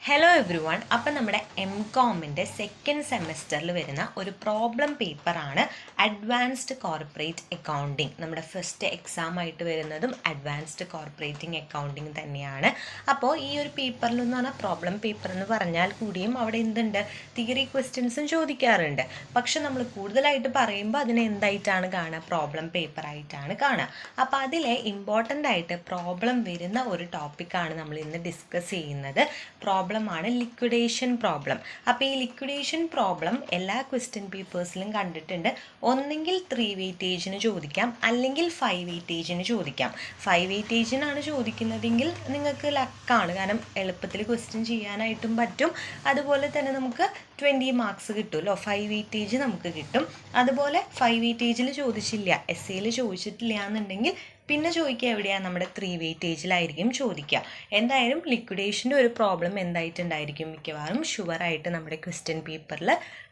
Hello every one. അപ്പം നമ്മുടെ MCOMൻ്റെ second സെമസ്റ്ററിൽ വരുന്ന ഒരു പ്രോബ്ലം പേപ്പറാണ് അഡ്വാൻസ്ഡ് കോർപ്പറേറ്റ് അക്കൗണ്ടിങ്. നമ്മുടെ ഫസ്റ്റ് എക്സാം ആയിട്ട് വരുന്നതും അഡ്വാൻസ്ഡ് കോർപ്പറേറ്റിംഗ് അക്കൗണ്ടിങ് തന്നെയാണ്. അപ്പോൾ ഈ ഒരു പേപ്പറിലെന്ന് പറഞ്ഞാൽ പ്രോബ്ലം പേപ്പർ എന്ന് പറഞ്ഞാൽ കൂടിയും അവിടെ എന്തുണ്ട്, തിയറി ക്വസ്റ്റ്യൻസും ചോദിക്കാറുണ്ട്. പക്ഷെ നമ്മൾ കൂടുതലായിട്ട് പറയുമ്പോൾ അതിനെ എന്തായിട്ടാണ് കാണുക, പ്രോബ്ലം പേപ്പറായിട്ടാണ് കാണുക. അപ്പോൾ അതിലെ ഇമ്പോർട്ടൻ്റ് ആയിട്ട് പ്രോബ്ലം വരുന്ന ഒരു ടോപ്പിക്കാണ് നമ്മൾ ഇന്ന് ഡിസ്കസ് ചെയ്യുന്നത്. പ്രോബ്ലമാണ് ലിക്വിഡേഷൻ പ്രോബ്ലം. അപ്പോൾ ഈ ലിക്വിഡേഷൻ പ്രോബ്ലം എല്ലാ ക്വസ്റ്റ്യൻ പേപ്പേഴ്സിലും കണ്ടിട്ടുണ്ട്. ഒന്നെങ്കിൽ 3 വെയിറ്റേജിന് ചോദിക്കാം, അല്ലെങ്കിൽ 5 വെയിറ്റേജിന് ചോദിക്കാം. 5 വെയിറ്റേജിനാണ് ചോദിക്കുന്നതെങ്കിൽ നിങ്ങൾക്ക് ലക്കാണ്, കാരണം എളുപ്പത്തിൽ ക്വസ്റ്റ്യൻ ചെയ്യാനായിട്ടും പറ്റും. അതുപോലെ തന്നെ നമുക്ക് 20 മാർക്സ് കിട്ടുമല്ലോ, 5 വെയിറ്റേജ് നമുക്ക് കിട്ടും. അതുപോലെ 5 വെയിറ്റേജിൽ ചോദിച്ചില്ല, എസ്സേയിൽ ചോദിച്ചിട്ടില്ല എന്നുണ്ടെങ്കിൽ പിന്നെ ചോദിക്കുക എവിടെയാണ്, നമ്മുടെ 3 വെയിറ്റേജിലായിരിക്കും ചോദിക്കുക. എന്തായാലും ലിക്വിഡേഷൻ്റെ ഒരു പ്രോബ്ലം എന്തായിട്ടുണ്ടായിരിക്കും, മിക്കവാറും ഷുവറായിട്ട് നമ്മുടെ ക്വസ്റ്റ്യൻ പേപ്പറിൽ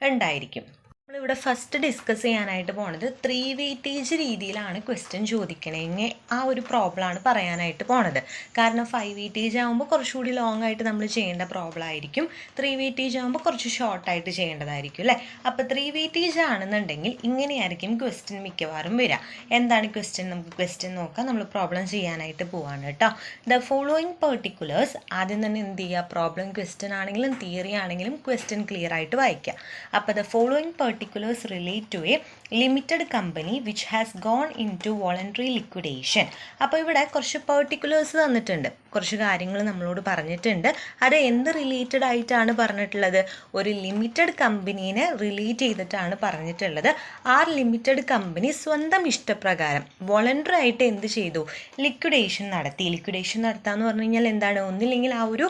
ഉണ്ടായിരിക്കും. നമ്മളിവിടെ ഫസ്റ്റ് ഡിസ്കസ് ചെയ്യാനായിട്ട് പോണത് 3 വെയിറ്റേജ് രീതിയിലാണ് ക്വസ്റ്റ്യൻ ചോദിക്കണമെങ്കിൽ ആ ഒരു പ്രോബ്ലമാണ് പറയാനായിട്ട് പോണത്. കാരണം 5 വെയിറ്റേജ് ആകുമ്പോൾ കുറച്ചുകൂടി ലോങ് ആയിട്ട് നമ്മൾ ചെയ്യേണ്ട പ്രോബ്ലം ആയിരിക്കും. 3 വെയിറ്റേജ് ആകുമ്പോൾ കുറച്ച് ഷോർട്ടായിട്ട് ചെയ്യേണ്ടതായിരിക്കും അല്ലേ. അപ്പോൾ 3 വെയിറ്റേജ് ആണെന്നുണ്ടെങ്കിൽ ഇങ്ങനെയായിരിക്കും ക്വസ്റ്റ്യൻ മിക്കവാറും വരിക. എന്താണ് ക്വസ്റ്റ്യൻ, നമുക്ക് ക്വസ്റ്റ്യൻ നോക്കാം. നമ്മൾ പ്രോബ്ലം ചെയ്യാനായിട്ട് പോവാണ് കേട്ടോ. ദ ഫോളോയിങ് പെർട്ടിക്കുലേഴ്സ്, ആദ്യം തന്നെ എന്ത് ചെയ്യുക, പ്രോബ്ലം ക്വസ്റ്റ്യൻ ആണെങ്കിലും തിയറി ആണെങ്കിലും ക്വസ്റ്റ്യൻ ക്ലിയർ ആയിട്ട് വായിക്കുക. അപ്പോൾ the following particulars relate to a limited company which has gone into voluntary liquidation. അപ്പോൾ ഇവിടെ കുറച്ച് പെർട്ടിക്കുലേഴ്സ് തന്നിട്ടുണ്ട്, കുറച്ച് കാര്യങ്ങൾ നമ്മളോട് പറഞ്ഞിട്ടുണ്ട്. അത് എന്ത് റിലേറ്റഡ് ആയിട്ടാണ് പറഞ്ഞിട്ടുള്ളത്, ഒരു ലിമിറ്റഡ് കമ്പനീനെ റിലേറ്റ് ചെയ്തിട്ടാണ് പറഞ്ഞിട്ടുള്ളത്. ആ ലിമിറ്റഡ് കമ്പനി സ്വന്തം ഇഷ്ടപ്രകാരം വോളണ്ടറി ആയിട്ട് എന്ത് ചെയ്തു, ലിക്വിഡേഷൻ നടത്തി. ലിക്വിഡേഷൻ നടത്താന്ന് പറഞ്ഞു കഴിഞ്ഞാൽ എന്താണ്, ഒന്നില്ലെങ്കിൽ ആ ഒരു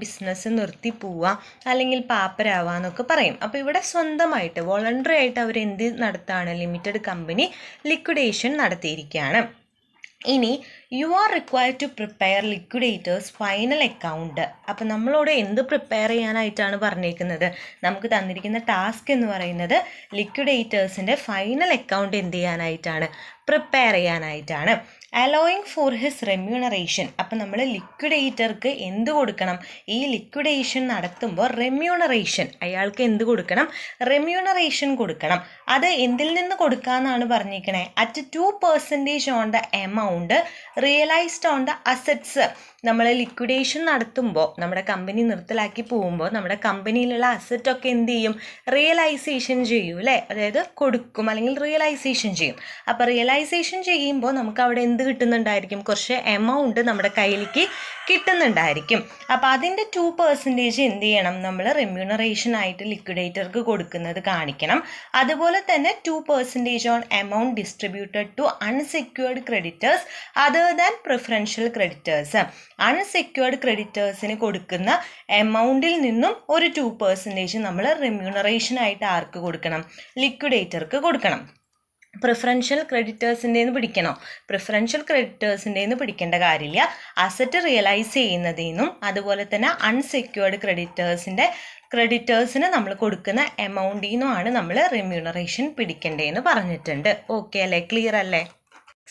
ബിസിനസ് നിർത്തി പോവുക, അല്ലെങ്കിൽ പാപ്പരാവുക എന്നൊക്കെ പറയും. അപ്പോൾ ഇവിടെ സ്വന്തമായിട്ട് വോളണ്ടറി ആയിട്ട് അവർ എന്ത് നടത്താണ്, ലിമിറ്റഡ് കമ്പനി ലിക്വിഡേഷൻ നടത്തിയിരിക്കുകയാണ്. ഇനി you are required to prepare liquidators final account. അപ്പം നമ്മളോട് എന്ത് പ്രിപ്പയർ ചെയ്യാനായിട്ടാണ് പറഞ്ഞേക്കുന്നത്, നമുക്ക് തന്നിരിക്കുന്ന ടാസ്ക് എന്ന് പറയുന്നത് ലിക്വിഡേറ്റേഴ്സിൻ്റെ ഫൈനൽ അക്കൗണ്ട് എന്ത് ചെയ്യാനായിട്ടാണ്, പ്രിപ്പയർ ചെയ്യാനായിട്ടാണ്. Allowing for his remuneration. അപ്പം നമ്മൾ ലിക്വിഡേറ്റർക്ക് എന്ത് കൊടുക്കണം, ഈ ലിക്വിഡേഷൻ നടത്തുമ്പോൾ റെമ്യൂണറേഷൻ, അയാൾക്ക് എന്ത് കൊടുക്കണം, റെമ്യൂണറേഷൻ കൊടുക്കണം. അത് എന്തിൽ നിന്ന് കൊടുക്കാമെന്നാണ് പറഞ്ഞിരിക്കണേ, at 2% on the amount realised on the assets. നമ്മൾ ലിക്വിഡേഷൻ നടത്തുമ്പോൾ, നമ്മുടെ കമ്പനി നിർത്തലാക്കി പോകുമ്പോൾ നമ്മുടെ കമ്പനിയിലുള്ള അസറ്റൊക്കെ എന്ത് ചെയ്യും, റിയലൈസേഷൻ ചെയ്യും അല്ലേ, അതായത് കൊടുക്കും അല്ലെങ്കിൽ റിയലൈസേഷൻ ചെയ്യും. അപ്പോൾ റിയലൈസേഷൻ ചെയ്യുമ്പോൾ നമുക്ക് അവിടെ എന്ത് കിട്ടുന്നുണ്ടായിരിക്കും, കുറച്ച് എമൗണ്ട് നമ്മുടെ കയ്യിലേക്ക് കിട്ടുന്നുണ്ടായിരിക്കും. അപ്പോൾ അതിൻ്റെ 2% എന്ത് ചെയ്യണം, നമ്മൾ റെമ്യൂണറേഷൻ ആയിട്ട് ലിക്വിഡേറ്റർക്ക് കൊടുക്കുന്നത് കാണിക്കണം. അതുപോലെ തന്നെ 2% on amount distributed to unsecured creditors other than preferential creditors. Unsecured ക്രെഡിറ്റേഴ്സിന് കൊടുക്കുന്ന എമൗണ്ടിൽ നിന്നും ഒരു 2% നമ്മൾ റെമ്യൂണറേഷൻ ആയിട്ട് ആർക്ക് കൊടുക്കണം, ലിക്വിഡേറ്റർക്ക് കൊടുക്കണം. പ്രിഫറൻഷ്യൽ ക്രെഡിറ്റേഴ്സിൻ്റെന്ന് പിടിക്കണോ, പ്രിഫറൻഷ്യൽ ക്രെഡിറ്റേഴ്സിൻ്റെന്ന് പിടിക്കേണ്ട കാര്യമില്ല. അസറ്റ് റിയലൈസ് ചെയ്യുന്നതിനും അതുപോലെ തന്നെ അൺസെക്യൂർഡ് ക്രെഡിറ്റേഴ്സിന് നമ്മൾ കൊടുക്കുന്ന എമൗണ്ടിൽ നിന്നുമാണ് നമ്മൾ റെമ്യൂണറേഷൻ പിടിക്കേണ്ടതെന്ന് പറഞ്ഞിട്ടുണ്ട്. ഓക്കെ അല്ലേ, ക്ലിയർ അല്ലേ.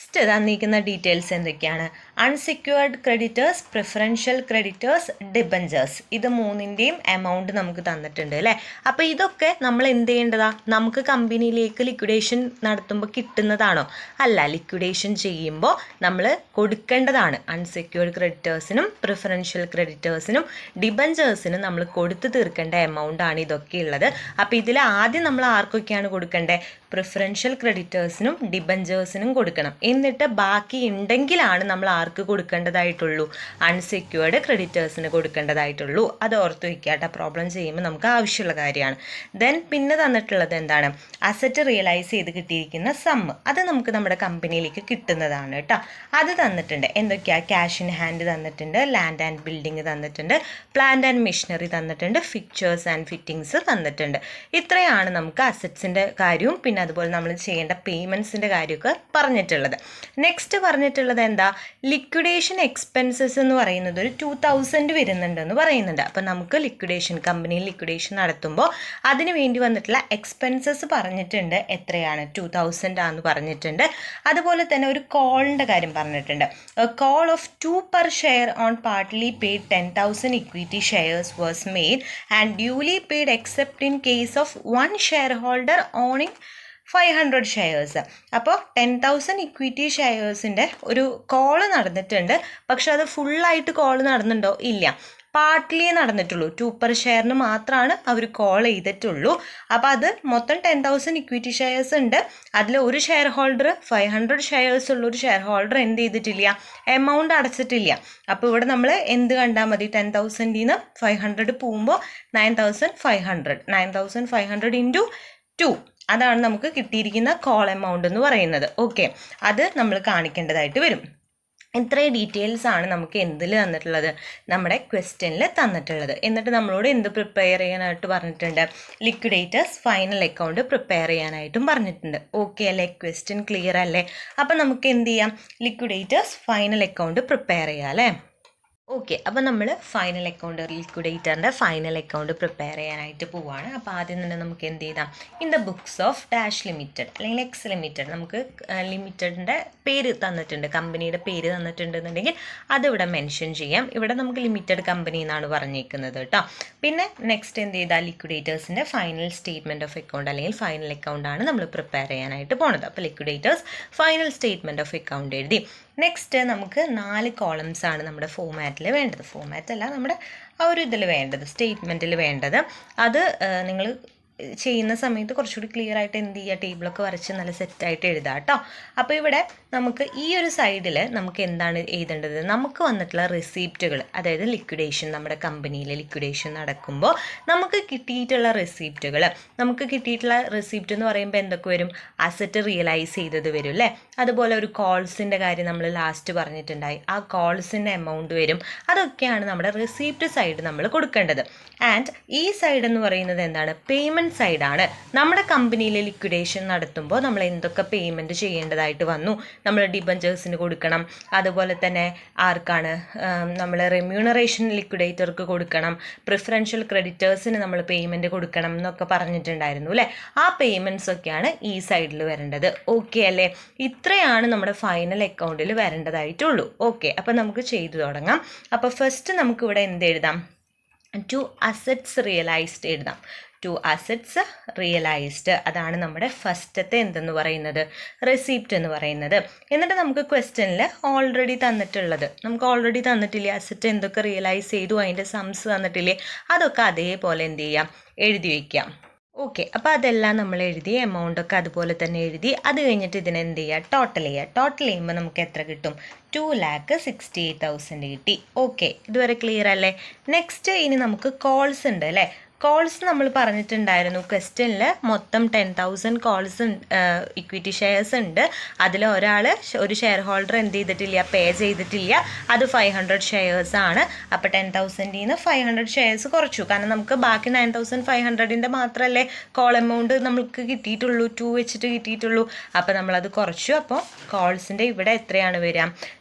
നെക്സ്റ്റ് തന്നിരിക്കുന്ന ഡീറ്റെയിൽസ് എന്തൊക്കെയാണ്, unsecured creditors, preferential creditors, debentures. ഇത് മൂന്നിൻ്റെയും എമൗണ്ട് നമുക്ക് തന്നിട്ടുണ്ട് അല്ലേ. അപ്പോൾ ഇതൊക്കെ നമ്മൾ എന്ത് ചെയ്യേണ്ടതാ, നമുക്ക് കമ്പനിയിലേക്ക് ലിക്വിഡേഷൻ നടത്തുമ്പോൾ കിട്ടുന്നതാണോ, അല്ല, ലിക്വിഡേഷൻ ചെയ്യുമ്പോൾ നമ്മൾ കൊടുക്കേണ്ടതാണ്. അൺസെക്യൂർഡ് ക്രെഡിറ്റേഴ്സിനും പ്രിഫറൻഷ്യൽ ക്രെഡിറ്റേഴ്സിനും ഡിബഞ്ചേഴ്സിനും നമ്മൾ കൊടുത്തു തീർക്കേണ്ട എമൗണ്ടാണ് ഇതൊക്കെ ഉള്ളത്. അപ്പോൾ ഇതിൽ ആദ്യം നമ്മൾ ആർക്കൊക്കെയാണ് കൊടുക്കേണ്ടത്, പ്രിഫറൻഷ്യൽ ക്രെഡിറ്റേഴ്സിനും ഡിബഞ്ചേഴ്സിനും കൊടുക്കണം. എന്നിട്ട് ബാക്കി ഉണ്ടെങ്കിലാണ് നമ്മൾ ആർക്ക് കൊടുക്കേണ്ടതായിട്ടുള്ളൂ, അൺസെക്യൂർഡ് ക്രെഡിറ്റേഴ്സിന് കൊടുക്കേണ്ടതായിട്ടുള്ളൂ. അത് ഓർത്ത് വയ്ക്കാട്ടോ, പ്രോബ്ലം ചെയ്യുമ്പോൾ നമുക്ക് ആവശ്യമുള്ള കാര്യമാണ്. ദെൻ പിന്നെ തന്നിട്ടുള്ളത് എന്താണ്, അസറ്റ് റിയലൈസ് ചെയ്ത് കിട്ടിയിരിക്കുന്ന സമ്മ്, അത് നമുക്ക് നമ്മുടെ കമ്പനിയിലേക്ക് കിട്ടുന്നതാണ് കേട്ടോ. അത് തന്നിട്ടുണ്ട്. എന്തൊക്കെയാണ്, ക്യാഷ് ഇൻ ഹാൻഡ് തന്നിട്ടുണ്ട്, ലാൻഡ് ആൻഡ് ബിൽഡിംഗ് തന്നിട്ടുണ്ട്, പ്ലാന്റ് ആൻഡ് മെഷീനറി തന്നിട്ടുണ്ട്, ഫിക്ചേഴ്സ് ആൻഡ് ഫിറ്റിങ്സ് തന്നിട്ടുണ്ട്. ഇത്രയാണ് നമുക്ക് അസറ്റ്സിൻ്റെ കാര്യവും പിന്നെ അതുപോലെ നമ്മൾ ചെയ്യേണ്ട പേയ്മെൻറ്റ്സിൻ്റെ കാര്യമൊക്കെ പറഞ്ഞിട്ടുള്ളത്. പറഞ്ഞിട്ടുള്ളത്. നെക്സ്റ്റ് പറഞ്ഞിട്ടുള്ളത് എന്താ, ലിക്വിഡേഷൻ എക്സ്പെൻസസ് എന്ന് പറയുന്നത് ഒരു 2000 വരുന്നുണ്ടെന്ന് പറയുന്നുണ്ട്. അപ്പം നമുക്ക് കമ്പനിയിൽ ലിക്വിഡേഷൻ നടത്തുമ്പോൾ അതിന് വേണ്ടി വന്നിട്ടുള്ള എക്സ്പെൻസസ് പറഞ്ഞിട്ടുണ്ട്. എത്രയാണ്? 2000 ആണെന്ന് പറഞ്ഞിട്ടുണ്ട്. അതുപോലെ തന്നെ ഒരു കോളിൻ്റെ കാര്യം പറഞ്ഞിട്ടുണ്ട്. Call of 2 per share on partly paid 10,000 equity shares was made and duly paid except in case of one shareholder owning 500 shares. അപ്പോൾ 10,000 ഇക്വിറ്റി ഷെയർസിൻ്റെ ഒരു കോള് നടന്നിട്ടുണ്ട്. പക്ഷെ അത് ഫുള്ളായിട്ട് കോള് നടന്നിട്ടുണ്ടോ? ഇല്ല, പാർട്ട്ലിയേ നടന്നിട്ടുള്ളൂ. 2 per ഷെയറിന് മാത്രമാണ് അവർ കോൾ ചെയ്തിട്ടുള്ളൂ. അപ്പോൾ അത് മൊത്തം 10,000 ഇക്വിറ്റി ഷെയർസ് ഉണ്ട്. അതിൽ ഒരു ഷെയർ ഹോൾഡർ 500 ഷെയർസ് ഉള്ള ഒരു ഷെയർ ഹോൾഡർ എന്ത് ചെയ്തിട്ടില്ല? എമൗണ്ട് അടച്ചിട്ടില്ല. അപ്പോൾ ഇവിടെ നമ്മൾ എന്ത് കണ്ടാൽ മതി? 10,000 500 പോകുമ്പോൾ 9,500 ഇൻറ്റു 2 അതാണ് നമുക്ക് കിട്ടിയിരിക്കുന്ന കോൾ എമൗണ്ട് എന്ന് പറയുന്നത്. ഓക്കെ, അത് നമ്മൾ കാണിക്കേണ്ടതായിട്ട് വരും. ഇത്രയും ഡീറ്റെയിൽസ് ആണ് നമുക്ക് എന്തിൽ തന്നിട്ടുള്ളത്? നമ്മുടെ ക്വസ്റ്റ്യനിൽ തന്നിട്ടുള്ളത്. എന്നിട്ട് നമ്മളോട് എന്ത് പ്രിപ്പയർ ചെയ്യാനായിട്ട് പറഞ്ഞിട്ടുണ്ട്? ലിക്വിഡേറ്റേഴ്സ് ഫൈനൽ അക്കൗണ്ട് പ്രിപ്പയർ ചെയ്യാനായിട്ടും പറഞ്ഞിട്ടുണ്ട്. ഓക്കെ അല്ലേ? ക്വസ്റ്റ്യൻ ക്ലിയർ അല്ലേ? അപ്പം നമുക്ക് എന്ത് ചെയ്യാം? ലിക്വിഡേറ്റേഴ്സ് ഫൈനൽ അക്കൗണ്ട് പ്രിപ്പയർ ചെയ്യാം അല്ലേ? ഓക്കെ, അപ്പോൾ നമ്മൾ ലിക്വിഡേറ്ററിൻ്റെ ഫൈനൽ അക്കൗണ്ട് പ്രിപ്പയർ ചെയ്യാനായിട്ട് പോവുകയാണ്. അപ്പോൾ ആദ്യം തന്നെ നമുക്ക് എന്ത് ചെയ്താം? In the books of dash limited അല്ലെങ്കിൽ എക്സ് ലിമിറ്റഡ്, നമുക്ക് ലിമിറ്റഡിൻ്റെ പേര് തന്നിട്ടുണ്ട്, കമ്പനിയുടെ പേര് തന്നിട്ടുണ്ടെന്നുണ്ടെങ്കിൽ അതിവിടെ മെൻഷൻ ചെയ്യാം. ഇവിടെ നമുക്ക് ലിമിറ്റഡ് കമ്പനി എന്നാണ് പറഞ്ഞേക്കുന്നത് കേട്ടോ. പിന്നെ നെക്സ്റ്റ് എന്ത് ചെയ്താൽ ലിക്വിഡേറ്റേഴ്സിൻ്റെ ഫൈനൽ സ്റ്റേറ്റ്മെൻറ്റ് ഓഫ് അക്കൗണ്ട് അല്ലെങ്കിൽ ഫൈനൽ അക്കൗണ്ടാണ് നമ്മൾ പ്രിപ്പയർ ചെയ്യാനായിട്ട് പോണത്. അപ്പോൾ liquidators final statement of account എഴുതി. നെക്സ്റ്റ് നമുക്ക് 4 കോളംസ് ആണ് നമ്മുടെ ഫോമാറ്റിൽ വേണ്ടത്. ഫോമാറ്റ് അല്ല, നമ്മുടെ ആ ഒരു ഇതിൽ വേണ്ടത്, സ്റ്റേറ്റ്മെൻറ്റിൽ വേണ്ടത്. അത് നിങ്ങൾ ചെയ്യുന്ന സമയത്ത് കുറച്ചുകൂടി ക്ലിയർ ആയിട്ട് എന്ത് ചെയ്യുക? ടേബിളൊക്കെ വരച്ച് നല്ല സെറ്റായിട്ട് എഴുതാം കേട്ടോ. അപ്പോൾ ഇവിടെ നമുക്ക് ഈ ഒരു സൈഡിൽ നമുക്ക് എന്താണ് എഴുതേണ്ടത്? നമുക്ക് വന്നിട്ടുള്ള റെസിപ്റ്റുകൾ, അതായത് ലിക്വിഡേഷൻ, നമ്മുടെ കമ്പനിയിൽ ലിക്വിഡേഷൻ നടക്കുമ്പോൾ നമുക്ക് കിട്ടിയിട്ടുള്ള റെസിപ്റ്റുകൾ. നമുക്ക് കിട്ടിയിട്ടുള്ള റെസിപ്റ്റ് എന്ന് പറയുമ്പോൾ എന്തൊക്കെ വരും? അസറ്റ് റിയലൈസ് ചെയ്തത് വരും അല്ലേ? അതുപോലെ ഒരു കോൾസിൻ്റെ കാര്യം നമ്മൾ ലാസ്റ്റ് പറഞ്ഞിട്ടുണ്ടായി, ആ കോൾസിൻ്റെ എമൗണ്ട് വരും. അതൊക്കെയാണ് നമ്മുടെ റെസിപ്റ്റ് സൈഡ് നമ്മൾ കൊടുക്കേണ്ടത്. ആൻഡ് ഈ സൈഡ് എന്ന് പറയുന്നത് എന്താണ്? പേയ്മെൻറ്റ് സൈഡാണ്. നമ്മുടെ കമ്പനിയിൽ ലിക്വിഡേഷൻ നടത്തുമ്പോൾ നമ്മൾ എന്തൊക്കെ പേയ്മെൻറ്റ് ചെയ്യേണ്ടതായിട്ട് വന്നു? നമ്മൾ ഡിബഞ്ചേഴ്സിന് കൊടുക്കണം, അതുപോലെ തന്നെ ആർക്കാണ് നമ്മൾ റെമ്യൂണറേഷൻ ലിക്വിഡേറ്റർക്ക് കൊടുക്കണം, പ്രിഫറൻഷ്യൽ ക്രെഡിറ്റേഴ്സിന് നമ്മൾ പേയ്മെൻറ്റ് കൊടുക്കണം എന്നൊക്കെ പറഞ്ഞിട്ടുണ്ടായിരുന്നു അല്ലേ? ആ പേയ്മെൻറ്റ്സ് ഒക്കെയാണ് ഈ സൈഡിൽ വരേണ്ടത്. ഓക്കെ അല്ലേ? ഇത്രയാണ് നമ്മുടെ ഫൈനൽ അക്കൗണ്ടിൽ വരേണ്ടതായിട്ടുള്ളൂ. ഓക്കെ, അപ്പോൾ നമുക്ക് ചെയ്തു തുടങ്ങാം. അപ്പോൾ ഫസ്റ്റ് നമുക്കിവിടെ എന്ത് എഴുതാം? 2 assets realized എഴുതാം. 2 assets realized, അതാണ് നമ്മുടെ ഫസ്റ്റത്തെ എന്തെന്ന് പറയുന്നത്? റെസിപ്റ്റ് എന്ന് പറയുന്നത്. എന്നിട്ട് നമുക്ക് ക്വസ്റ്റ്യനിൽ ഓൾറെഡി തന്നിട്ടുള്ളത്, നമുക്ക് ഓൾറെഡി തന്നിട്ടില്ലേ? അസറ്റ് എന്തൊക്കെ റിയലൈസ് ചെയ്തു, അതിൻ്റെ സംസ് തന്നിട്ടില്ലേ? അതൊക്കെ അതേപോലെ എന്ത് ചെയ്യാം? എഴുതി വയ്ക്കാം. ഓക്കെ, അപ്പോൾ അതെല്ലാം നമ്മൾ എഴുതി, എമൗണ്ടൊക്കെ അതുപോലെ തന്നെ എഴുതി. അത് കഴിഞ്ഞിട്ട് ഇതിനെന്ത് ചെയ്യുക? ടോട്ടൽ ചെയ്യുക. ടോട്ടൽ ചെയ്യുമ്പോൾ നമുക്ക് എത്ര കിട്ടും? 2,68,000 കിട്ടി. ഓക്കെ, ഇതുവരെ ക്ലിയർ അല്ലേ? നെക്സ്റ്റ് ഇനി നമുക്ക് കോൾസ് ഉണ്ട് അല്ലേ? കോൾസ് നമ്മൾ പറഞ്ഞിട്ടുണ്ടായിരുന്നു ക്വസ്റ്റ്യനിൽ മൊത്തം 10,000 കോൾസ് ഇക്വിറ്റി ഷെയർസ് ഉണ്ട്. അതിൽ ഒരു ഷെയർ ഹോൾഡർ എന്ത് ചെയ്തിട്ടില്ല? പേ ചെയ്തിട്ടില്ല. അത് 500 ഷെയർസ് ആണ്. അപ്പോൾ 10,000 500 ഷെയർസ് കുറച്ചു. കാരണം നമുക്ക് ബാക്കി 9,500 മാത്രമല്ലേ കോൾ എമൗണ്ട് നമുക്ക് കിട്ടിയിട്ടുള്ളൂ, 2 വെച്ചിട്ട് കിട്ടിയിട്ടുള്ളൂ. അപ്പോൾ നമ്മളത് കുറച്ചു. അപ്പോൾ കോൾസിൻ്റെ ഇവിടെ എത്രയാണ് വരിക?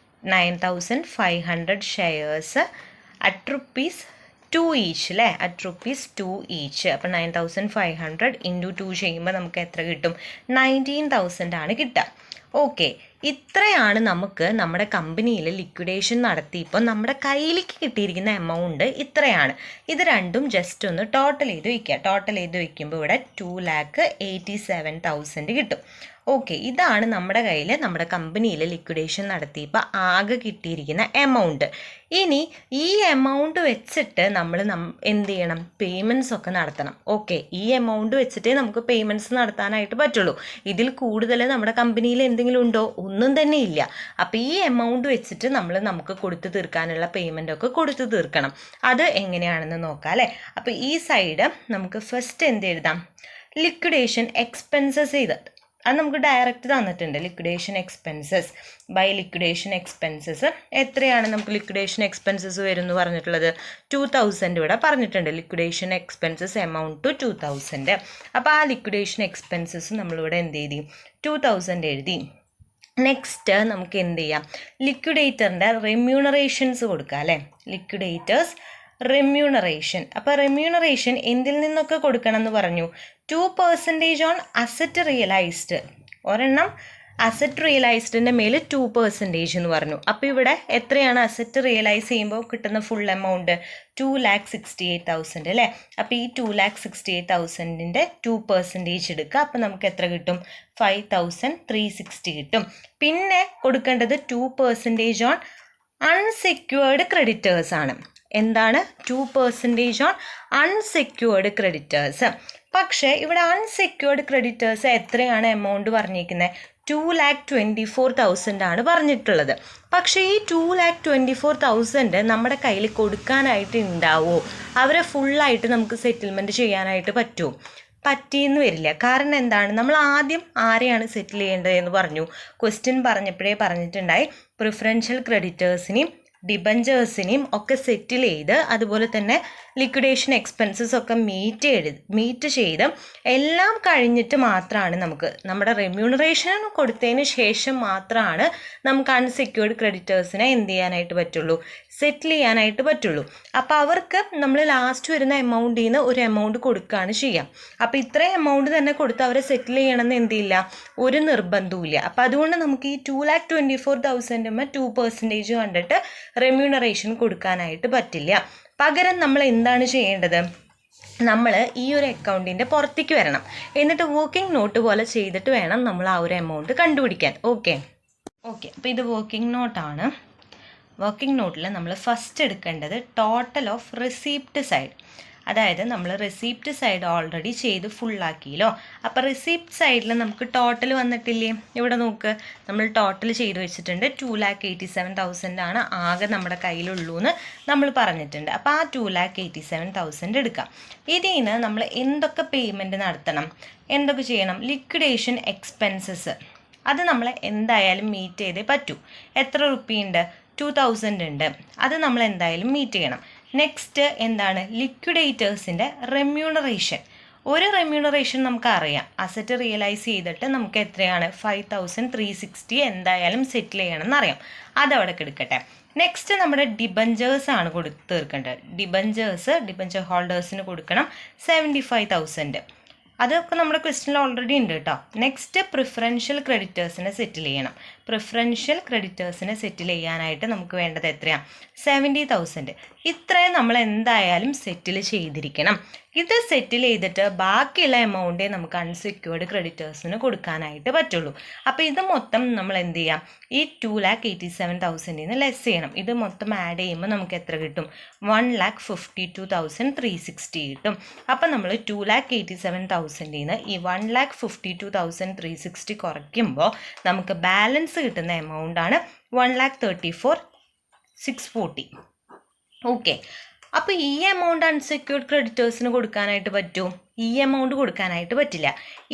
9,500 ഷെയർസ് അറ്റ് ₹2 ഈച്ച് അല്ലേ? At ₹2 each. അപ്പോൾ 9,500 ഇൻറ്റു 2 ചെയ്യുമ്പോൾ നമുക്ക് എത്ര കിട്ടും? 19,000 ആണ് കിട്ടുക. ഓക്കെ, ഇത്രയാണ് നമുക്ക് നമ്മുടെ കമ്പനിയിൽ ലിക്വിഡേഷൻ നടത്തിയപ്പോൾ നമ്മുടെ കയ്യിലേക്ക് കിട്ടിയിരിക്കുന്ന എമൗണ്ട് ഇത്രയാണ്. ഇത് രണ്ടും ജസ്റ്റ് ഒന്ന് ടോട്ടൽ ചെയ്ത് വയ്ക്കുക. ടോട്ടൽ ചെയ്ത് വയ്ക്കുമ്പോൾ ഇവിടെ 2,87,000 കിട്ടും. ഓക്കെ, ഇതാണ് നമ്മുടെ കയ്യിൽ നമ്മുടെ കമ്പനിയിൽ ലിക്വിഡേഷൻ നടത്തിയപ്പോൾ ആകെ കിട്ടിയിരിക്കുന്ന എമൗണ്ട്. ഇനി ഈ എമൗണ്ട് വെച്ചിട്ട് നമ്മൾ എന്ത് ചെയ്യണം? പേയ്മെൻറ്റ്സ് ഒക്കെ നടത്തണം. ഓക്കെ, ഈ എമൗണ്ട് വെച്ചിട്ടേ നമുക്ക് പേയ്മെൻറ്റ്സ് നടത്താനായിട്ട് പറ്റുള്ളൂ. ഇതിൽ കൂടുതൽ നമ്മുടെ കമ്പനിയിൽ എന്തെങ്കിലും ഉണ്ടോ? ഒന്നും തന്നെ ഇല്ല. അപ്പോൾ ഈ എമൗണ്ട് വെച്ചിട്ട് നമുക്ക് കൊടുത്തു തീർക്കാനുള്ള പേയ്മെൻ്റ് ഒക്കെ കൊടുത്തു തീർക്കണം. അത് എങ്ങനെയാണെന്ന് നോക്കാം അല്ലേ? അപ്പോൾ ഈ സൈഡ് നമുക്ക് ഫസ്റ്റ് എന്ത് എഴുതാം? ലിക്വിഡേഷൻ എക്സ്പെൻസസ് ചെയ്തിട്ട് അത് നമുക്ക് ഡയറക്റ്റ് തന്നിട്ടുണ്ട്. Liquidation expenses by liquidation expenses എത്രയാണ് നമുക്ക് ലിക്വിഡേഷൻ എക്സ്പെൻസസ് വരും എന്ന് പറഞ്ഞിട്ടുള്ളത്? 2,000 ഇവിടെ പറഞ്ഞിട്ടുണ്ട്. Liquidation expenses amount to 2,000. അപ്പോൾ ആ ലിക്വിഡേഷൻ എക്സ്പെൻസസ് നമ്മളിവിടെ എന്ത് എഴുതി? 2,000 എഴുതി. നെക്സ്റ്റ് നമുക്ക് എന്ത് ചെയ്യാം, ലിക്വിഡേറ്ററിൻ്റെ റെമ്യൂണറേഷൻസ് കൊടുക്കാം അല്ലേ. Liquidators remuneration. അപ്പോൾ റെമ്യൂണറേഷൻ എന്തിൽ നിന്നൊക്കെ കൊടുക്കണം എന്ന് പറഞ്ഞു? 2% ഓൺ അസറ്റ് റിയലൈസ്ഡ്. ഒരെണ്ണം അസറ്റ് റിയലൈസ്ഡിൻ്റെ മേൽ 2% എന്ന് പറഞ്ഞു. അപ്പോൾ ഇവിടെ എത്രയാണ് അസറ്റ് റിയലൈസ് ചെയ്യുമ്പോൾ കിട്ടുന്ന ഫുൾ എമൗണ്ട്? 2,68,000 അല്ലേ. അപ്പോൾ ഈ 2,68,000ൻ്റെ 2% എടുക്കുക. അപ്പോൾ നമുക്ക് എത്ര കിട്ടും? 5,360 കിട്ടും. പിന്നെ കൊടുക്കേണ്ടത് 2% ഓൺ അൺസെക്യൂർഡ് ക്രെഡിറ്റേഴ്സ് ആണ്. എന്താണ്? 2% ഓൺ അൺസെക്യൂർഡ് ക്രെഡിറ്റേഴ്സ്. പക്ഷേ ഇവിടെ അൺസെക്യൂർഡ് ക്രെഡിറ്റേഴ്സ് എത്രയാണ് എമൗണ്ട് പറഞ്ഞിരിക്കുന്നത്? 2,24,000 ആണ് പറഞ്ഞിട്ടുള്ളത്. പക്ഷേ ഈ 2,24,000 നമ്മുടെ കയ്യിൽ കൊടുക്കാനായിട്ട് ഉണ്ടാവുമോ? അവരെ ഫുള്ളായിട്ട് നമുക്ക് സെറ്റിൽമെൻറ്റ് ചെയ്യാനായിട്ട് പറ്റുമോ? പറ്റിയെന്ന് വരില്ല. കാരണം എന്താണ്? നമ്മൾ ആദ്യം ആരെയാണ് സെറ്റിൽ ചെയ്യേണ്ടതെന്ന് പറഞ്ഞു. ക്വസ്റ്റ്യൻ പറഞ്ഞപ്പോഴേ പറഞ്ഞിട്ടുണ്ടായി, പ്രിഫറൻഷ്യൽ ക്രെഡിറ്റേഴ്സിനെയും ഡിബഞ്ചേഴ്സിനെയും ഒക്കെ സെറ്റിൽ ചെയ്ത് അതുപോലെ തന്നെ ലിക്വിഡേഷൻ എക്സ്പെൻസസ് ഒക്കെ മീറ്റ് ചെയ്ത് എല്ലാം കഴിഞ്ഞിട്ട് മാത്രമാണ് നമുക്ക് നമ്മുടെ റെമ്യൂണറേഷൻ കൊടുത്തതിന് ശേഷം മാത്രമാണ് നമുക്ക് അൺസെക്യൂർഡ് ക്രെഡിറ്റേഴ്സിനെ എന്ത് ചെയ്യാനായിട്ട് പറ്റുള്ളൂ? സെറ്റിൽ ചെയ്യാനായിട്ട് പറ്റുള്ളൂ. അപ്പോൾ അവർക്ക് നമ്മൾ ലാസ്റ്റ് വരുന്ന എമൗണ്ടിൽ നിന്ന് ഒരു എമൗണ്ട് കൊടുക്കുകയാണ് ചെയ്യാം. അപ്പോൾ ഇത്രയും എമൗണ്ട് തന്നെ കൊടുത്ത് അവരെ സെറ്റിൽ ചെയ്യണമെന്ന് എന്തില്ല, ഒരു നിർബന്ധവുമില്ല. അപ്പോൾ അതുകൊണ്ട് നമുക്ക് ഈ 2,24,000 2% കണ്ടിട്ട് റെമ്യൂണറേഷൻ കൊടുക്കാനായിട്ട് പറ്റില്ല. പകരം നമ്മൾ എന്താണ് ചെയ്യേണ്ടത്? നമ്മൾ ഈ ഒരു അക്കൗണ്ടിൻ്റെ പുറത്തേക്ക് വരണം. എന്നിട്ട് വർക്കിംഗ് നോട്ട് പോലെ ചെയ്തിട്ട് വേണം നമ്മൾ ആ ഒരു എമൗണ്ട് കണ്ടുപിടിക്കാൻ. ഓക്കെ. അപ്പോൾ ഇത് വർക്കിംഗ് നോട്ടാണ്. വർക്കിംഗ് നോട്ടിൽ നമ്മൾ ഫസ്റ്റ് എടുക്കേണ്ടത് ടോട്ടൽ ഓഫ് റിസീപ്റ്റ് സൈഡ്. അതായത് നമ്മൾ റിസീപ്റ്റ് സൈഡ് ഓൾറെഡി ചെയ്ത് ഫുള്ളാക്കിയല്ലോ. അപ്പോൾ റിസീപ്റ്റ് സൈഡിൽ നമുക്ക് ടോട്ടൽ വന്നിട്ടില്ലേ? ഇവിടെ നോക്ക്, നമ്മൾ ടോട്ടൽ ചെയ്ത് വെച്ചിട്ടുണ്ട്. 2,87,000 ആണ് ആകെ നമ്മുടെ കയ്യിലുള്ളൂ എന്ന് നമ്മൾ പറഞ്ഞിട്ടുണ്ട്. അപ്പോൾ ആ 2,87,000 എടുക്കാം. ഇതിൽ നിന്ന് നമ്മൾ എന്തൊക്കെ പേയ്മെൻറ്റ് നടത്തണം, എന്തൊക്കെ ചെയ്യണം? ലിക്വിഡേഷൻ എക്സ്പെൻസസ് അത് നമ്മൾ എന്തായാലും മീറ്റ് ചെയ്തേ പറ്റൂ. എത്ര റുപ്പിയുണ്ട്? 2,000 ഉണ്ട്. അത് നമ്മൾ എന്തായാലും മീറ്റ് ചെയ്യണം. നെക്സ്റ്റ് എന്താണ്? ലിക്വിഡേറ്റേഴ്സിൻ്റെ റെമ്യൂണറേഷൻ. ഒരു റെമ്യൂണറേഷൻ നമുക്കറിയാം, അസറ്റ് റിയലൈസ് ചെയ്തിട്ട് നമുക്ക് എത്രയാണ്? 5,360 എന്തായാലും സെറ്റിൽ ചെയ്യണമെന്ന് അറിയാം. അതവിടെ എടുക്കട്ടെ. നെക്സ്റ്റ് നമ്മുടെ ഡിബഞ്ചേഴ്സ് ആണ് തീർക്കേണ്ടത്. ഡിബഞ്ചർ ഹോൾഡേഴ്സിന് കൊടുക്കണം 75,000. അതൊക്കെ നമ്മുടെ ക്വസ്റ്റ്യനിൽ ഓൾറെഡി ഉണ്ട് കേട്ടോ. നെക്സ്റ്റ് പ്രിഫറൻഷ്യൽ ക്രെഡിറ്റേഴ്സിനെ സെറ്റിൽ ചെയ്യണം. പ്രിഫറൻഷ്യൽ ക്രെഡിറ്റേഴ്സിനെ സെറ്റിൽ ചെയ്യാനായിട്ട് നമുക്ക് വേണ്ടത് എത്രയാണ്? 70,000. ഇത്രയും നമ്മൾ എന്തായാലും സെറ്റിൽ ചെയ്തിരിക്കണം. ഇത് സെറ്റിൽ ചെയ്തിട്ട് ബാക്കിയുള്ള എമൗണ്ടേ നമുക്ക് അൺസെക്യൂർഡ് ക്രെഡിറ്റേഴ്സിന് കൊടുക്കാനായിട്ട് പറ്റുള്ളൂ. അപ്പോൾ ഇത് മൊത്തം നമ്മൾ എന്ത് ചെയ്യാം? ഈ 2,87,000 ലെസ് ചെയ്യണം. ഇത് മൊത്തം ആഡ് ചെയ്യുമ്പോൾ നമുക്ക് എത്ര കിട്ടും? 1,52,360 കിട്ടും. അപ്പം നമ്മൾ 2,87,000 ഈ 1,52,360 കുറയ്ക്കുമ്പോൾ നമുക്ക് ബാലൻസ് കിട്ടുന്ന എമൗണ്ട് ആണ് 1,34,640. ഓക്കെ. അപ്പോൾ ഈ എമൗണ്ട് അൺസെക്യൂർഡ് ക്രെഡിറ്റേഴ്സിന് കൊടുക്കാനായിട്ട് പറ്റുമോ? ഈ എമൗണ്ട് കൊടുക്കാനായിട്ട് പറ്റില്ല.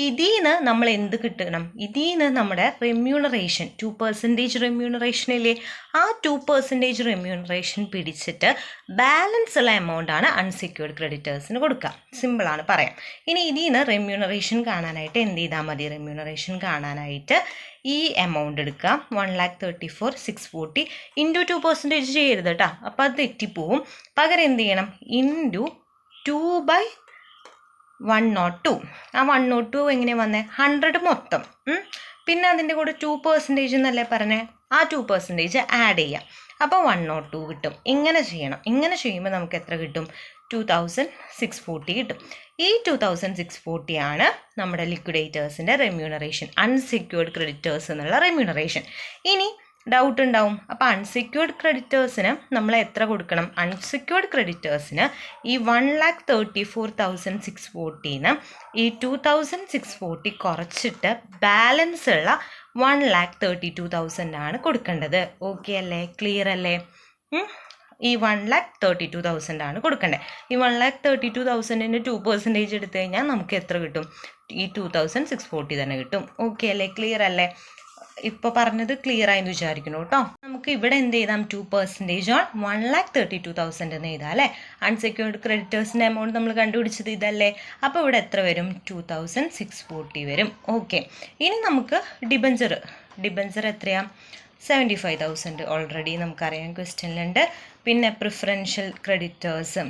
ഇതിൽ നിന്ന് നമ്മൾ എന്ത് കിട്ടണം? ഇതിൽ നിന്ന് നമ്മുടെ റെമ്യൂണറേഷൻ 2% റെമ്യൂണറേഷനില്ലേ, ആ 2% റെമ്യൂണറേഷൻ പിടിച്ചിട്ട് ബാലൻസ് ഉള്ള എമൗണ്ടാണ് അൺസെക്യൂർഡ് ക്രെഡിറ്റേഴ്സിന് കൊടുക്കുക. സിമ്പിളാണ് പറയാം. ഇനി ഇതിൽ നിന്ന് റെമ്യൂണറേഷൻ കാണാനായിട്ട് എന്ത് ചെയ്താൽ മതി? റെമ്യൂണറേഷൻ കാണാനായിട്ട് ഈ എമൗണ്ട് എടുക്കുക, 1,34,640 ഇൻറ്റു 2% ചെയ്യരുത് കേട്ടോ. അപ്പോൾ അത് തെറ്റിപ്പോവും. പകരം എന്ത് ചെയ്യണം? ഇൻറ്റു 2/102. ആ 102 എങ്ങനെയാണ് വന്നേ? 100 മൊത്തം, പിന്നെ അതിൻ്റെ കൂടെ 2% എന്നല്ലേ പറഞ്ഞേ, ആ 2% ആഡ് ചെയ്യാം. അപ്പോൾ 102 കിട്ടും. ഇങ്ങനെ ചെയ്യണം. ഇങ്ങനെ ചെയ്യുമ്പോൾ നമുക്ക് എത്ര കിട്ടും? 2,640 കിട്ടും. ഈ 2,640 ആണ് നമ്മുടെ ലിക്വിഡേറ്റേഴ്സിൻ്റെ റെമ്യൂണറേഷൻ, അൺസെക്യൂർഡ് ക്രെഡിറ്റേഴ്സ് എന്നുള്ള റെമ്യൂണറേഷൻ. ഇനി ഡൗട്ട് ഉണ്ടാവും, അപ്പോൾ അൺസെക്യൂർഡ് ക്രെഡിറ്റേഴ്സിന് നമ്മൾ എത്ര കൊടുക്കണം? അൺസെക്യൂർഡ് ക്രെഡിറ്റേഴ്സിന് ഈ 1,34,640 ഈ 2,640 കുറച്ചിട്ട് ബാലൻസ് ഉള്ള 1,32,000 ആണ് കൊടുക്കേണ്ടത്. ഓക്കെ അല്ലേ? ക്ലിയർ അല്ലേ? ഈ 1,32,000 ആണ് കൊടുക്കേണ്ടത്. ഈ 1,32,000 2% എടുത്തു കഴിഞ്ഞാൽ നമുക്ക് എത്ര കിട്ടും? ഈ 2,640 തന്നെ കിട്ടും. ഓക്കെ അല്ലേ? ക്ലിയർ അല്ലേ? ഇപ്പോൾ പറഞ്ഞത് ക്ലിയർ ആയെന്ന് വിചാരിക്കുന്നു കേട്ടോ. നമുക്ക് ഇവിടെ എന്ത് ചെയ്താം, 2% ഓൺ 1,32,000 എന്ന് എഴുതാം അല്ലേ. അൺസെക്യൂർഡ് ക്രെഡിറ്റേഴ്സിൻ്റെ എമൗണ്ട് നമ്മൾ കണ്ടുപിടിച്ചത് ഇതല്ലേ. അപ്പോൾ ഇവിടെ എത്ര വരും, 2,640 വരും. ഓക്കെ, ഇനി നമുക്ക് ഡിബഞ്ചർ എത്രയാണ്, 75,000 ഓൾറെഡി നമുക്കറിയാം ക്വസ്റ്റ്യനിലുണ്ട്. പിന്നെ പ്രിഫറൻഷ്യൽ ക്രെഡിറ്റേഴ്സ്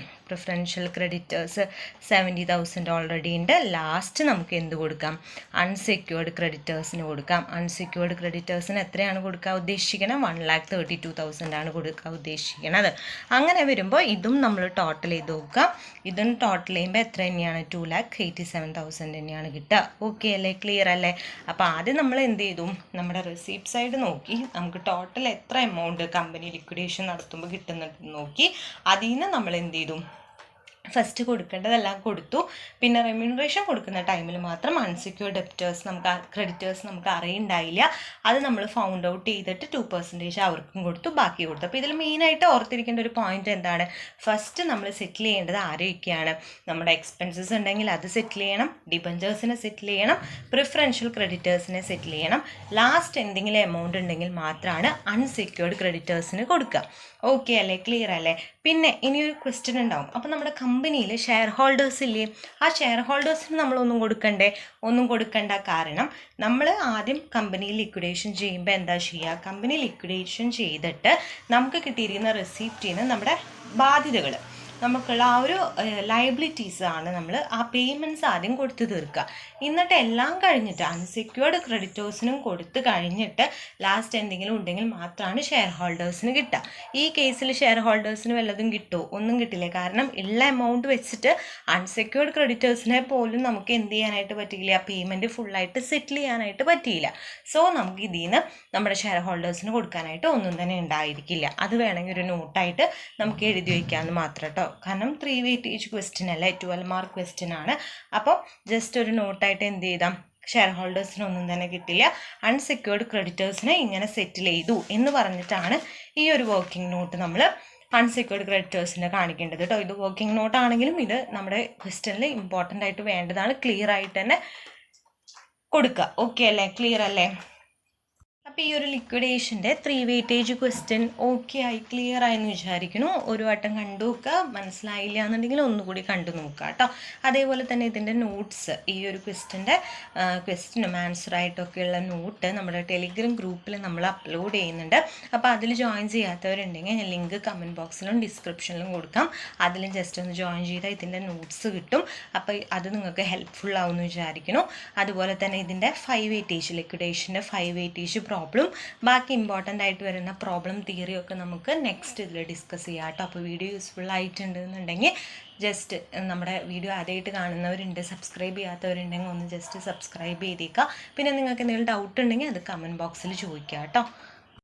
70,000 ഓൾറെഡി ഉണ്ട്. ലാസ്റ്റ് നമുക്ക് എന്ത് കൊടുക്കാം, അൺസെക്യൂർഡ് ക്രെഡിറ്റേഴ്സിന് കൊടുക്കാം. അൺസെക്യൂർഡ് ക്രെഡിറ്റേഴ്സിന് എത്രയാണ് കൊടുക്കാൻ ഉദ്ദേശിക്കുന്നത്, 1,32,000 ആണ് കൊടുക്കാൻ ഉദ്ദേശിക്കുന്നത്. അങ്ങനെ വരുമ്പോൾ ഇതും നമ്മൾ ടോട്ടൽ ചെയ്ത് നോക്കാം. ഇതും ടോട്ടൽ ചെയ്യുമ്പോൾ എത്ര തന്നെയാണ്, 2,87,000 തന്നെയാണ് കിട്ടുക. ഓക്കെ അല്ലേ, ക്ലിയർ അല്ലേ. അപ്പോൾ ആദ്യം നമ്മൾ എന്ത് ചെയ്തു, നമ്മുടെ റെസീപ്റ്റ് സൈഡ് നോക്കി നമുക്ക് ടോട്ടൽ എത്ര എമൗണ്ട് കമ്പനി ലിക്വിഡേഷൻ നടത്തുമ്പോൾ കിട്ടുന്നുണ്ടെന്ന് നോക്കി. അതിൽ നിന്ന് നമ്മൾ എന്ത് ചെയ്തു, ഫസ്റ്റ് കൊടുക്കേണ്ടതെല്ലാം കൊടുത്തു. പിന്നെ റെമ്യൂണറേഷൻ കൊടുക്കുന്ന ടൈമിൽ മാത്രം അൺസെക്യൂർഡ് ക്രെഡിറ്റേഴ്സ് നമുക്ക് അറിയുണ്ടായില്ല. അത് നമ്മൾ ഫൗണ്ട് ഔട്ട് ചെയ്തിട്ട് 2% അവർക്കും കൊടുത്തു, ബാക്കി കൊടുത്തു. അപ്പോൾ ഇതിൽ മെയിനായിട്ട് ഓർത്തിരിക്കേണ്ട ഒരു പോയിന്റ് എന്താണ്, ഫസ്റ്റ് നമ്മൾ സെറ്റിൽ ചെയ്യേണ്ടത് ആരൊക്കെയാണ്, നമ്മുടെ എക്സ്പെൻസസ് ഉണ്ടെങ്കിൽ അത് സെറ്റിൽ ചെയ്യണം, ഡിബഞ്ചേഴ്സിനെ സെറ്റിൽ ചെയ്യണം, പ്രിഫറൻഷ്യൽ ക്രെഡിറ്റേഴ്സിനെ സെറ്റിൽ ചെയ്യണം. ലാസ്റ്റ് എന്തെങ്കിലും എമൗണ്ട് ഉണ്ടെങ്കിൽ മാത്രമാണ് അൺസെക്യൂർഡ് ക്രെഡിറ്റേഴ്സിന് കൊടുക്കുക. ഓക്കെ അല്ലേ, ക്ലിയർ അല്ലേ. പിന്നെ ഇനിയൊരു ക്വസ്റ്റ്യൻ ഉണ്ടാവും, അപ്പോൾ നമ്മുടെ കമ്പനിയിൽ ഷെയർ ഹോൾഡേഴ്സ് ഇല്ലേ, ആ ഷെയർ ഹോൾഡേഴ്സിന് നമ്മളൊന്നും കൊടുക്കണ്ടേ, ഒന്നും കൊടുക്കണ്ട. കാരണം നമ്മൾ ആദ്യം കമ്പനി ലിക്വിഡേഷൻ ചെയ്യുമ്പോൾ എന്താ ചെയ്യുക, കമ്പനി ലിക്വിഡേഷൻ ചെയ്തിട്ട് നമുക്ക് കിട്ടിയിരിക്കുന്ന റെസിപ്റ്റിന് നമ്മുടെ ബാധ്യതകൾ, നമുക്കുള്ള ആ ഒരു ലയബിലിറ്റീസ് ആണ് നമ്മൾ ആ പേയ്മെൻറ്റ്സ് ആദ്യം കൊടുത്തു തീർക്കുക. എന്നിട്ട് എല്ലാം കഴിഞ്ഞിട്ട് അൺസെക്യൂർഡ് ക്രെഡിറ്റേഴ്സിനും കൊടുത്തു കഴിഞ്ഞിട്ട് ലാസ്റ്റ് എന്തെങ്കിലും ഉണ്ടെങ്കിൽ മാത്രമാണ് ഷെയർ ഹോൾഡേഴ്സിന് കിട്ടുക. ഈ കേസിൽ ഷെയർ ഹോൾഡേഴ്സിന് വല്ലതും കിട്ടുമോ, ഒന്നും കിട്ടില്ല. കാരണം ഉള്ള എമൗണ്ട് വെച്ചിട്ട് അൺസെക്യൂർഡ് ക്രെഡിറ്റേഴ്സിനെ പോലും നമുക്ക് എന്ത് ചെയ്യാനായിട്ട് പറ്റിയില്ല, പേയ്മെൻറ്റ് ഫുള്ളായിട്ട് സെറ്റിൽ ചെയ്യാനായിട്ട് പറ്റിയില്ല. സോ നമുക്ക് ഇതിൽ നിന്ന് നമ്മുടെ ഷെയർ ഹോൾഡേഴ്സിന് കൊടുക്കാനായിട്ട് ഒന്നും തന്നെ ഉണ്ടായിരിക്കില്ല. അത് വേണമെങ്കിൽ ഒരു നോട്ടായിട്ട് നമുക്ക് എഴുതി വയ്ക്കാമെന്ന് മാത്രം കേട്ടോ. കാരണം 3 വെയിറ്റേജ് ക്വസ്റ്റ്യൻ അല്ലേ, 12 മാർക്ക് ക്വസ്റ്റ്യൻ ആണ്. അപ്പോൾ ജസ്റ്റ് ഒരു നോട്ടായിട്ട് എന്ത് ചെയ്താം, ഷെയർ ഹോൾഡേഴ്സിനൊന്നും തന്നെ കിട്ടില്ല, അൺസെക്യൂർഡ് ക്രെഡിറ്റേഴ്സിനെ ഇങ്ങനെ സെറ്റിൽ ചെയ്തു എന്ന് പറഞ്ഞിട്ടാണ് ഈ ഒരു വർക്കിംഗ് നോട്ട് നമ്മൾ അൺസെക്യൂർഡ് ക്രെഡിറ്റേഴ്സിനെ കാണിക്കേണ്ടത് കേട്ടോ. ഇത് വർക്കിംഗ് നോട്ടാണെങ്കിലും ഇത് നമ്മുടെ ക്വസ്റ്റ്യനിൽ ഇമ്പോർട്ടൻ്റ് ആയിട്ട് വേണ്ടതാണ്. ക്ലിയർ ആയിട്ട് തന്നെ കൊടുക്കുക. ഓക്കെ അല്ലേ, ക്ലിയർ അല്ലേ. അപ്പോൾ ഈ ഒരു ലിക്വിഡേഷൻ്റെ 3 വെയിറ്റേജ് ക്വസ്റ്റ്യൻ ഓക്കെ ആയി, ക്ലിയർ ആയെന്ന് വിചാരിക്കുന്നു. ഒരു വട്ടം കണ്ടു നോക്കുക, മനസ്സിലായില്ല എന്നുണ്ടെങ്കിൽ ഒന്നുകൂടി കണ്ടു നോക്കുക കേട്ടോ. അതേപോലെ തന്നെ ഇതിൻ്റെ നോട്ട്സ്, ഈ ഒരു ക്വസ്റ്റ്യനും ആൻസറായിട്ടൊക്കെയുള്ള നോട്ട് നമ്മുടെ ടെലിഗ്രാം ഗ്രൂപ്പിൽ നമ്മൾ അപ്ലോഡ് ചെയ്യുന്നുണ്ട്. അപ്പോൾ അതിൽ ജോയിൻ ചെയ്യാത്തവരുണ്ടെങ്കിൽ ഞാൻ ലിങ്ക് കമൻറ്റ് ബോക്സിലും ഡിസ്ക്രിപ്ഷനിലും കൊടുക്കാം. അതിലും ജസ്റ്റ് ഒന്ന് ജോയിൻ ചെയ്താൽ ഇതിൻ്റെ നോട്ട്സ് കിട്ടും. അപ്പോൾ അത് നിങ്ങൾക്ക് ഹെൽപ്ഫുൾ ആവുമെന്ന് വിചാരിക്കുന്നു. അതുപോലെ തന്നെ ഇതിൻ്റെ 5 വെയിറ്റേജ് ലിക്വിഡേഷൻ്റെ 5 വെയിറ്റേജ് പ്രോബ്ലം, ബാക്കി ഇമ്പോർട്ടൻ്റ് ആയിട്ട് വരുന്ന പ്രോബ്ലം തിയറിയൊക്കെ നമുക്ക് നെക്സ്റ്റ് ഇതിൽ ഡിസ്കസ് ചെയ്യാം കേട്ടോ. അപ്പോൾ വീഡിയോ യൂസ്ഫുൾ ആയിട്ടുണ്ടെന്നുണ്ടെങ്കിൽ ജസ്റ്റ് നമ്മുടെ വീഡിയോ ആദ്യമായിട്ട് കാണുന്നവരുണ്ട്, സബ്സ്ക്രൈബ് ചെയ്യാത്തവരുണ്ടെങ്കിൽ ഒന്ന് ജസ്റ്റ് സബ്സ്ക്രൈബ് ചെയ്തേക്കുക. പിന്നെ നിങ്ങൾക്ക് എന്തെങ്കിലും ഡൗട്ട് ഉണ്ടെങ്കിൽ അത് കമൻറ്റ് ബോക്സിൽ ചോദിക്കുക കേട്ടോ.